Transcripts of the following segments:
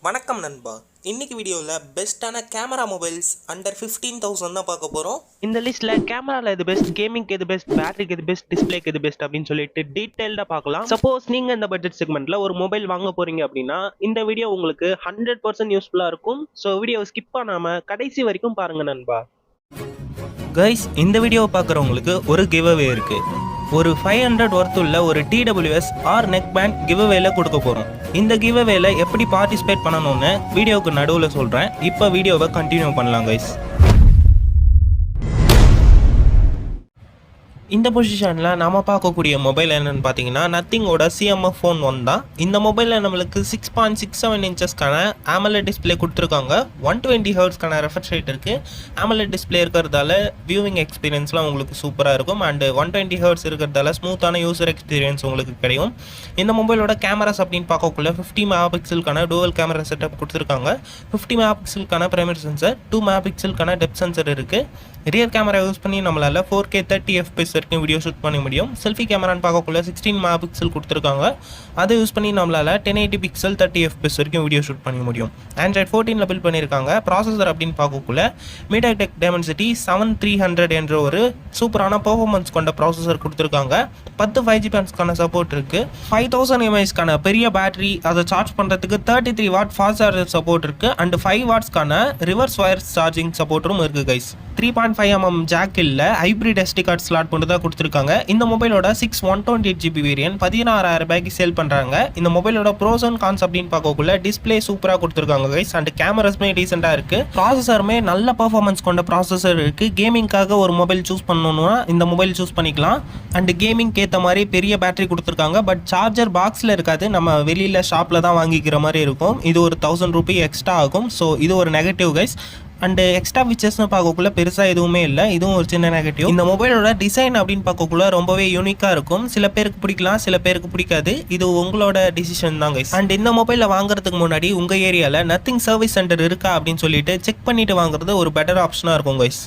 வணக்கம் நண்பா. இன்னைக்கு வீடியோவில் பெஸ்ட்டான கேமரா மொபைல்ஸ் அண்டர் 15,000 தான் பார்க்க போகிறோம். இந்த லிஸ்ட்ல கேமரால எது பெஸ்ட், கேமிங்க்கு எது பெஸ்ட், பேட்டரிக்கு எது பெஸ்ட், டிஸ்பிளேக்கு எது பெஸ்ட் அப்படின்னு சொல்லிட்டு டீடைல்டா பார்க்கலாம். சப்போஸ் நீங்க இந்த பட்ஜெட் செக்மெண்ட்ல ஒரு மொபைல் வாங்க போறீங்க அப்படின்னா இந்த வீடியோ உங்களுக்கு 100% யூஸ்ஃபுல்லா இருக்கும். ஸோ வீடியோ ஸ்கிப் பண்ணாம கடைசி வரைக்கும் பாருங்க நண்பா. கைஸ், இந்த வீடியோவை பார்க்குறவங்களுக்கு ஒரு கிவ்அவே இருக்கு. ஒரு 500 ஒர்த் உள்ள ஒரு TWS ஆர் நெக் பேண்ட் கிவ்அவேல கொடுக்க போகிறோம். இந்த கிவ்அவேல எப்படி பார்ட்டிசிபேட் பண்ணணும்னு வீடியோவுக்கு நடுவில் சொல்கிறேன். இப்போ வீடியோவை கண்டினியூ பண்ணலாம் கைஸ். இந்த பொசிஷனில் நம்ம பார்க்கக்கூடிய மொபைல் என்னென்னு பார்த்தீங்கன்னா நத்திங்கோட CMF ஃபோன் 1 தான். இந்த மொபைலில் நம்மளுக்கு 6.67 இன்ச்சஸ்க்கான AMOLED டிஸ்பிளே கொடுத்துருக்காங்க. 120 ஹெர்ட்ஸ்க்கான ரெஃப்ரெஷ் ரேட் இருக்குது. AMOLED டிஸ்பிளே இருக்கிறதால வியூவிங் எக்ஸ்பீரியன்ஸ்லாம் உங்களுக்கு சூப்பராக இருக்கும். அண்டு 120 ஹெர்ட்ஸ் இருக்கிறதால ஸ்மூத்தான யூசர் எக்ஸ்பீரியன்ஸ் உங்களுக்கு கிடைக்கும். இந்த மொபைலோட கேமராஸ் அப்படின்னு பார்க்கக்குள்ள 50 மெகா பிக்சலுக்கான டூவல் கேமரா செட்டப் கொடுத்துருக்காங்க. 50 மெகா பிக்சலுக்கான பிரைமரி சென்சர், 2 மெகா பிக்சலுக்கான டெப்த் சென்சர் இருக்குது. ரியர் கேமரா யூஸ் பண்ணி நம்மளால் 4K 30 FPS வரைக்கும் வீடியோ ஷூட் பண்ண முடியும். செல்ஃபி கேமரான்னு பார்க்கக்குள்ள 16 மெகா பிக்சல் கொடுத்துருக்காங்க. அதை யூஸ் பண்ணி நம்மளால் 1080 பிக்சல் 30 FPS வரைக்கும் வீடியோ ஷூட் பண்ண முடியும். Android 14 பில்ட் பண்ணியிருக்காங்க. ப்ராசஸர் அப்படின்னு பார்க்கக்குள்ள MediaTek Dimensity 7300 என்ற ஒரு சூப்பரான பெர்ஃபார்மன்ஸ் கொண்ட ப்ராசஸர் கொடுத்துருக்காங்க. 10 5G பேண்ட்ஸ்க்கான சப்போர்ட் இருக்குது. 5000 mAhக்கான பெரிய பேட்டரி, அதை சார்ஜ் பண்ணுறதுக்கு 33 வாட் ஃபாஸ்ட் சார்ஜர் சப்போர்ட் இருக்குது. அண்ட் 5 வாட்ஸ்க்கான ரிவர்ஸ் வயர் சார்ஜிங் சப்போர்ட்டும் இருக்குது கைஸ். 3.5mm ஜாக் இல்லை, ஹைப்ரிட் SD கார்டு ஸ்லாட் கொண்டு தான் கொடுத்துருக்காங்க. இந்த மொபைலோட 6 128GB வேரியன்ட் 16,000 ரூபாய்க்கு சேல் பண்ணுறாங்க. இந்த மொபைலோட ப்ரோஸ் அண்ட் கான்ஸ் அப்படின்னு பார்க்கக்குள்ள டிஸ்பிளே சூப்பராக கொடுத்துருக்காங்க கைஸ். அண்ட் கேமராஸ்மே டீசெண்டாக இருக்குது. ப்ராசஸருமே நல்ல பர்ஃபார்மன்ஸ் கொண்ட ப்ராசஸர் இருக்குது. கேமிங்காக ஒரு மொபைல் சூஸ் பண்ணணும்னா இந்த மொபைல் சூஸ் பண்ணிக்கலாம். அண்ட் கேமிங்க்கு ஏற்ற மாதிரி பெரிய பேட்டரி கொடுத்துருக்காங்க. பட் சார்ஜர் பாக்ஸில் இருக்காது, நம்ம வெளியில் ஷாப்பில் தான் வாங்கிக்கிற மாதிரி இருக்கும். இது ஒரு 1000 ரூபாய் எக்ஸ்ட்ரா ஆகும். ஸோ இது ஒரு நெகட்டிவ் கைஸ். அண்டு எக்ஸ்ட்ரா ஃபீச்சர்ஸ்னு பார்க்கக்குள்ள பெருசாக எதுவுமே இல்லை, இதுவும் ஒரு சின்ன நெகட்டிவ். இந்த மொபைலோட டிசைன் அப்படின்னு பார்க்கக்குள்ள ரொம்பவே யூனிக்காக இருக்கும். சில பேருக்கு பிடிக்கலாம், சில பேருக்கு பிடிக்காது. இது உங்களோட டிசிஷன் தான் கைஸ். அண்ட் இந்த மொபைலை வாங்குறதுக்கு முன்னாடி உங்கள் ஏரியாவில் நத்திங் சர்வீஸ் சென்டர் இருக்கா அப்படின்னு சொல்லிட்டு செக் பண்ணிட்டு வாங்குறது ஒரு பெட்டர் ஆப்ஷனாக இருக்கும் கைஸ்.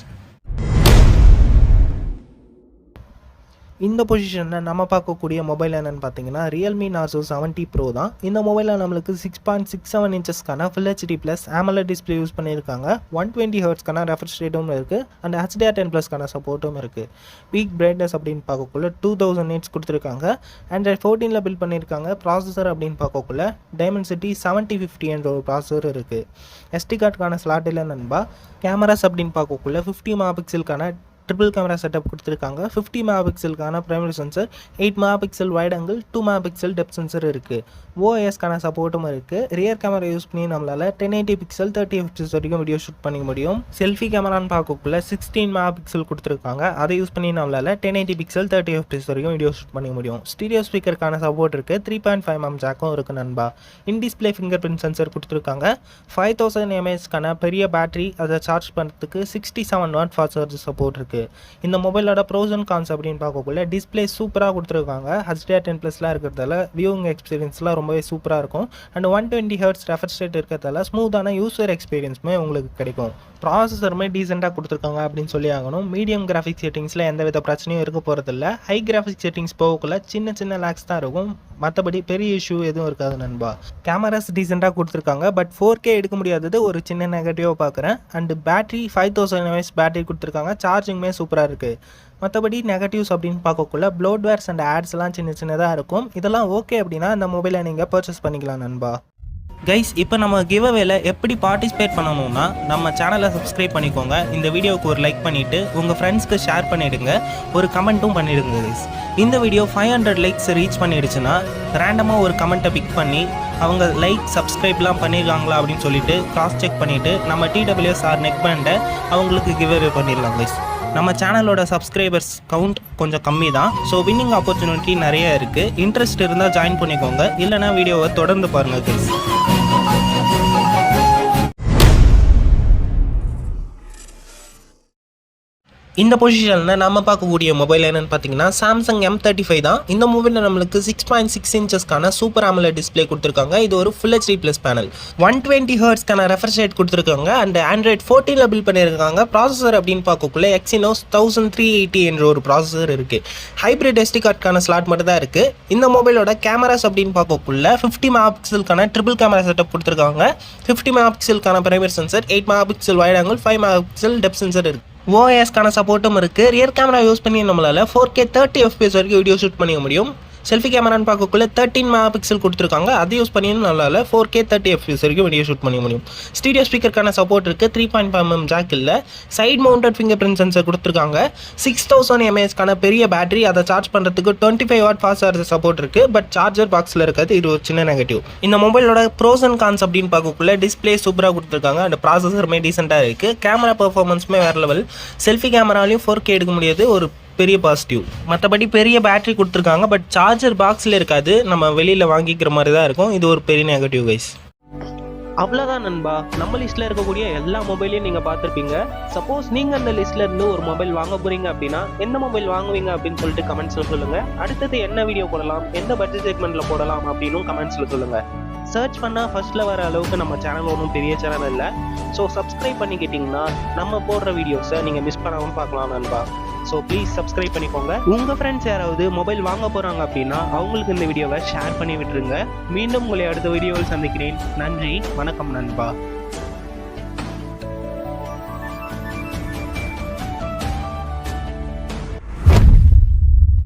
இந்த பொசிஷனில் நம்ம பார்க்கக்கூடிய மொபைல் என்னென்னு பார்த்தீங்கன்னா Realme Narzo 70 Pro தான். இந்த மொபைலில் நம்மளுக்கு 6.67 இன்ச்சஸ்க்கான Full HD plus AMOLED display use பண்ணியிருக்காங்க. 120 ஹெர்ட்ஸ்க்கான ரெஃப்ரெஷ் ரேட்டும் இருக்குது. அண்ட் HDR10+க்கான சப்போர்ட்டும் இருக்குது. பீக் பிரைட்னஸ் அப்படின்னு பார்க்கக்குள்ள 2000 nits கொடுத்துருக்காங்க. Android 14 பில்ட் பண்ணியிருக்காங்க. ப்ராசஸர் அப்படின்னு பார்க்கக்குள்ள Dimensity 7050 என்ற ஒரு ப்ராசஸர் இருக்குது. SD கார்டுக்கான ஸ்லாட் இல்லை நண்பா. கேமராஸ் அப்படின்னு பார்க்கக்குள்ள 50 மெகா பிக்சலுக்கான ட்ரிபிள் கேமரா செட்டப் கொடுத்துருக்காங்க. 50 மெகா பிக்சலுக்கான primary sensor, 8 mega pixel wide angle, 2 mega pixel depth sensor இருக்குது. OISக்கான சப்போர்ட்டும் இருக்குது. ரியர் கேமரா யூஸ் பண்ணி நம்மளால் 1080 பிக்சல் 30 FPS வரைக்கும் வீடியோ ஷூட் பண்ணிக்க முடியும். செல்ஃபி கேமரான்னு பார்க்கக்குள்ள 16 மெகா பிக்சல் கொடுத்துருக்காங்க. அதை யூஸ் பண்ணி நம்மளால் 1080 பிக்சல் 30 FPS வரைக்கும் வீடியோ ஷூட் பண்ணிக்க முடியும். ஸ்டீரியோ ஸ்பீக்கருக்கான சப்போர்ட் இருக்குது. 3.5mm ஜாக்கும் இருக்குது நண்பா. In display finger print sensor கொடுத்துருக்காங்க. 5000 mAhக்கான பெரிய பேட்டரி, அதை சார்ஜ் பண்ணுறதுக்கு 67 வாட் ஃபாஸ்ட் சார்ஜர் சப்போர்ட் இருக்குது. இந்த மொபைலோட ப்ரோஸ் அண்ட் கான்ஸ் அப்படின்னு பார்க்கக்குள்ள டிஸ்பிளே சூப்பராக கொடுத்துருக்காங்க. HDR10+லாம் இருக்கிறதால வியூவிங் எக்ஸ்பீரியன்ஸ்லாம் ரொம்பவே சூப்பராக இருக்கும். அண்ட் 120 ஹெர்ட்ஸ் ரெஃப்ரெஷ் ரேட் இருக்கிறதால ஸ்மூத்தான யூசர் எக்ஸ்பீரியன்ஸுமே உங்களுக்கு கிடைக்கும். ப்ராசஸருமே டீசெண்டாக கொடுத்துருக்காங்க அப்படின்னு சொல்லி ஆகணும். மீடியம் கிராஃபிக்ஸ் செட்டிங்ஸில் எந்த வித பிரச்சனையும் இருக்க போகிறதில்ல. ஹை கிராஃபிக்ஸ் செட்டிங்ஸ் போகக்குள்ள சின்ன சின்ன லேக்ஸ் தான் இருக்கும். மற்றபடி பெரிய இஷ்யூ எதுவும் இருக்காது நண்பா. கேமராஸ் டீசெண்டாக கொடுத்துருக்காங்க. பட் 4K எடுக்க முடியாதது ஒரு சின்ன நெகட்டிவாக பார்க்குறேன். அண்டு பேட்டரி 5000 mAh பேட்டரி கொடுத்துருக்காங்க. சார்ஜிங்குமே சூப்பராக இருக்குது. மற்றபடி நெகட்டிவ்ஸ் அப்படின்னு பார்க்கக்குள்ள ப்ளோட்வேர்ஸ் அண்ட் ஆட்ஸ்லாம் சின்ன சின்னதாக இருக்கும். இதெல்லாம் ஓகே அப்படின்னா இந்த மொபைலை நீங்கள் பர்ச்சேஸ் பண்ணிக்கலாம் நண்பா. கைஸ், இப்போ நம்ம கிவ்அவேல எப்படி பார்ட்டிசிபேட் பண்ணணும்னா நம்ம சேனலை சப்ஸ்கிரைப் பண்ணிக்கோங்க. இந்த வீடியோவுக்கு ஒரு லைக் பண்ணிவிட்டு உங்கள் ஃப்ரெண்ட்ஸ்க்கு ஷேர் பண்ணிவிடுங்க. ஒரு கமெண்ட்டும் பண்ணிவிடுங்க கைஸ். இந்த வீடியோ 500 லைக்ஸ் ரீச் பண்ணிடுச்சுன்னா ரேண்டமாக ஒரு கமெண்ட்டை பிக் பண்ணி அவங்க லைக் சப்ஸ்கிரைப்லாம் பண்ணியிருக்காங்களா அப்படின்னு சொல்லிட்டு கிராஸ் செக் பண்ணிவிட்டு நம்ம TWS ஆர் நெக் பேண்டை அவங்களுக்கு கிவ்அவே பண்ணிடலாம் கைஸ். நம்ம சேனலோட சப்ஸ்கிரைபர்ஸ் கவுண்ட் கொஞ்சம் கம்மி தான். ஸோ வின்னிங் ஆப்பர்ச்சுனிட்டி நிறைய இருக்குது. இன்ட்ரெஸ்ட் இருந்தால் ஜாயின் பண்ணிக்கோங்க. இல்லைனா வீடியோவை தொடர்ந்து பாருங்கள் கைஸ். இந்த பொசிஷனில் நம்ம பார்க்கக்கூடிய மொபைல் என்னென்னு பார்த்தீங்கன்னா சாம்சங் M35 தான். இந்த மொபைலில் நம்மளுக்கு 6.6 இன்ச்சஸ்க்கான சூப்பர் AMOLED டிஸ்பிளே கொடுத்துருக்காங்க. இது ஒரு ஃபுல் HD ப்ளஸ் பேனல், 120 ஹெர்ட்ஸ்க்கான ரெஃப்ரெஷ் ரேட் கொடுத்துருக்காங்க அண்ட் ஆண்ட்ராய்ட் 14 பில்ட் பண்ணியிருக்காங்க. ப்ராசஸர் அப்படின்னு பார்க்கக்குள்ள Exynos 1380 என்ற ஒரு ப்ராசஸர் இருக்குது. ஹைப்ரிட் SD கார்டுக்கான ஸ்லாட் மட்டும் தான் இருக்குது. இந்த மொபைலோட கேமராஸ் அப்படின்னு பார்க்கக்குள்ள 50 மெகாபிக்சலுக்கான ட்ரிபிள் கேமரா செட்டப் கொடுத்துருக்காங்க. 50 மெகாபிக்சலுக்கான primary sensor, 8 megapixel wide angle, 5 megapixel depth sensor இருக்குது. OIS-க்கான சப்போர்ட்டும் இருக்குது. ரியர் கேமரா யூஸ் பண்ணி நம்மளால் 4K 30 FPS வரைக்கும் வீடியோ ஷூட் பண்ணிக்க முடியும். செல்ஃபி கேமரான்னு பார்க்கக்குள்ள 13 மெகாபிக்சல் கொடுத்துருக்காங்க. அதை யூஸ் பண்ணி நம்மளால் 4K 30 FPS வரைக்கும் வீடியோ ஷூட் பண்ணிக்க முடியும். ஸ்டீரியோ ஸ்பீக்கருக்கான சப்போர்ட் இருக்குது. 3.5mm ஜாக் இல்லை. Side mounted fingerprint sensor கொடுத்துருக்காங்க. 6000 mAh பெரிய பேட்டரி, அதை சார்ஜ் பண்ணுறதுக்கு 25 வாட் ஃபாஸ்ட் சார்ஜர் சப்போர்ட் இருக்குது. பட் சார்ஜர் பாக்ஸில் இருக்காது. இது ஒரு சின்ன நெகட்டிவ். இந்த மொபைலோட ப்ரோஸ் அண்ட் கான்ஸ் அப்படின்னு பார்க்கக்குள்ள டிஸ்பிளே சூப்பராக கொடுத்துருக்காங்க அண்ட் ப்ராசஸருமே டீசெண்டாக இருக்குது. கேமரா பெர்ஃபார்மன்ஸுமே வேறு லெவல். செல்ஃபி கேமராலையும் 4K எடுக்க முடியாது, ஒரு பெரிய பாசிட்டிவ். மற்றபடி பெரிய பேட்டரி கொடுத்துருக்காங்க. பட் சார்ஜர் பாக்ஸில் இருக்காது, நம்ம வெளியில் வாங்கிக்கிற மாதிரி தான் இருக்கும். இது ஒரு பெரிய நெகட்டிவ் கைஸ். அவ்வளோதான் நண்பா, நம்ம லிஸ்ட்டில் இருக்கக்கூடிய எல்லா மொபைலையும் நீங்கள் பார்த்துருப்பீங்க. சப்போஸ் நீங்கள் அந்த லிஸ்ட்டில் இருந்து ஒரு மொபைல் வாங்க போகிறீங்க அப்படின்னா எந்த மொபைல் வாங்குவீங்க அப்படின்னு சொல்லிட்டு கமெண்ட்ஸில் சொல்லுங்கள். அடுத்தது என்ன வீடியோ போடலாம், எந்த பட்ஜெட் செக்மெண்ட்டில் போடலாம் அப்படின்னும் கமெண்ட்ஸில் சொல்லுங்கள். சர்ச் பண்ணால் ஃபர்ஸ்ட்டில் வர அளவுக்கு நம்ம சேனல் ஒன்றும் பெரிய சேனல் இல்லை. ஸோ சப்ஸ்கிரைப் பண்ணிக்கிட்டிங்கன்னா நம்ம போடுற வீடியோஸை நீங்கள் மிஸ் பண்ணாமல் பார்க்கலாம் நண்பா. ஸோ ப்ளீஸ் சப்ஸ்கிரைப் பண்ணிக்கோங்க. உங்கள் ஃப்ரெண்ட்ஸ் யாராவது மொபைல் வாங்க போகிறாங்க அப்படின்னா அவங்களுக்கு இந்த வீடியோவை ஷேர் பண்ணி விட்டுருங்க. மீண்டும் உங்களை அடுத்த வீடியோவில் சந்திக்கிறேன். நன்றி, வணக்கம் நண்பா.